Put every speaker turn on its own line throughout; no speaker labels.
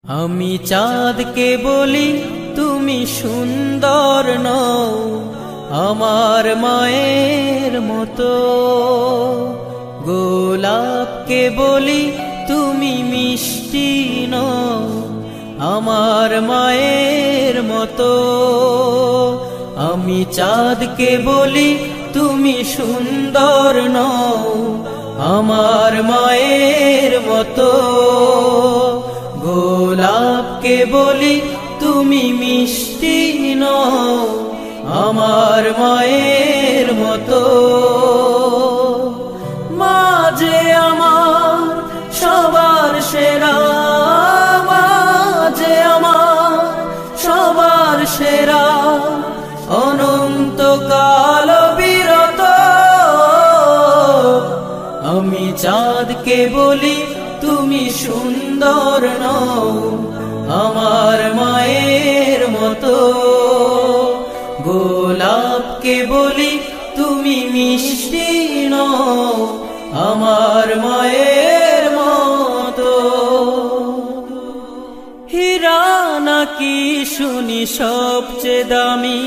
আমি চাঁদকে বলি তুমি সুন্দর নও আমার মায়ের মতো, গোলাপকে বলি তুমি মিষ্টি নও আমার মায়ের মতো। আমি চাঁদকে বলি তুমি সুন্দর নও আমার মায়ের মতো, গোলাপকে বলি তুমি মিষ্টি নও আমার মায়ের মতো। মা যে আমার সবার সেরা, মা যে আমার সবার সেরা, অনন্তকাল বিরত। আমি চাঁদকে বলি তুমি সুন্দর নও আমার মায়ের মতো, গোলাপকে বলি তুমি মিষ্টি নও আমার মায়ের মতো। হীরা নাকি শুনি সবচেয়ে দামি,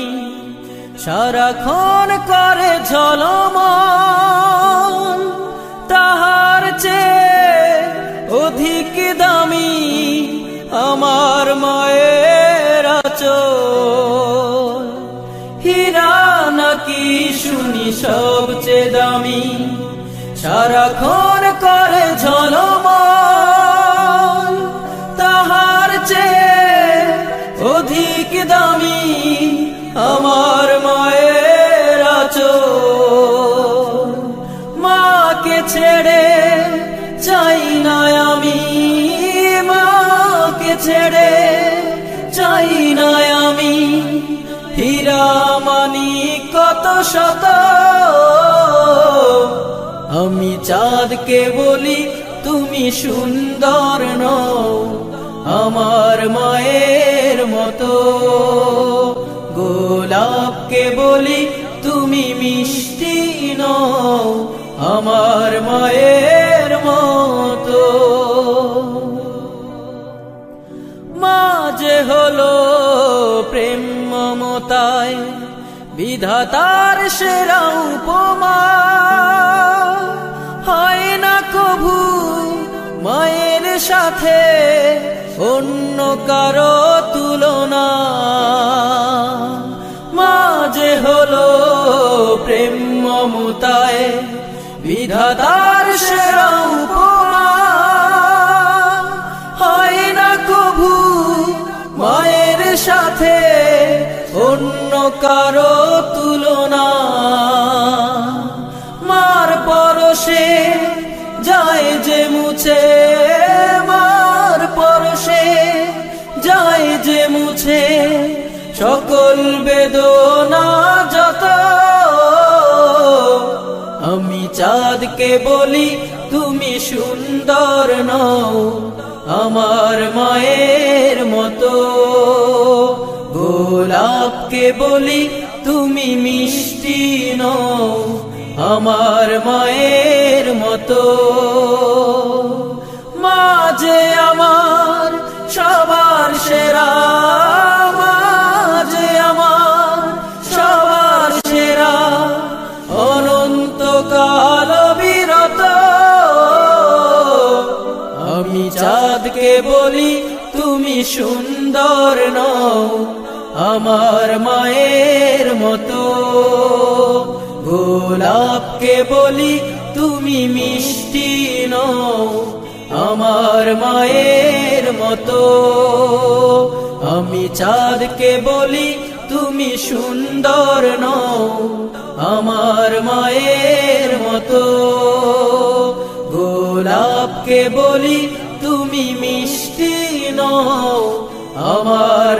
সারাক্ষণ করে ঝলমল, তাহার চেয়ে অধিক দামি আমার মায়ের আঁচল। হীরা নাকি শুনি সবচেয়ে দামি, সারাক্ষণ করে ঝলমল, তাহার চেয়ে অধিক দামি আমার মায়ের আঁচল। মাকে ছেড়ে চাই না আমি, মাকে ছেড়ে চাই না আমি, হীরা মানি কত শত। আমি চাঁদকে বলি তুমি সুন্দর নও আমার মায়ের মতো, গোলাপকে বলি তুমি মিষ্টি নও আমার মায়ের মতো। মা যে হলো প্রেম মমতায় বিধাতার সেরা উপমা, হয় না কভু মায়ের সাথে অন্য কারো তুলনা। মা যে হলো প্রেম মমতায় বিধাতার সেরা উপমা, হয় না কভু মায়ের সাথে অন্য কারো তুলনা। মার পরশে যায় যে মুছে, মার পরশে যায় যে মুছে সকল বেদনা যত। আমি চাঁদকে বলি তুমি সুন্দর নও আমার মায়ের মতো, গোলাপকে বলি তুমি মিষ্টি নও আমার মায়ের মতো। মা যে আমার সবার সেরা, মা যে আমার সবার সেরা, অনন্তকাল বিরত। আমি চাঁদকে বলি তুমি সুন্দর নও আমার মায়ের মতো, গোলাপকে বলি তুমি মিষ্টি নও আমার মায়ের মতো। আমি চাঁদকে বলি তুমি সুন্দর নও আমার মায়ের মতো, গোলাপকে বলি তুমি মিষ্টি নও আমার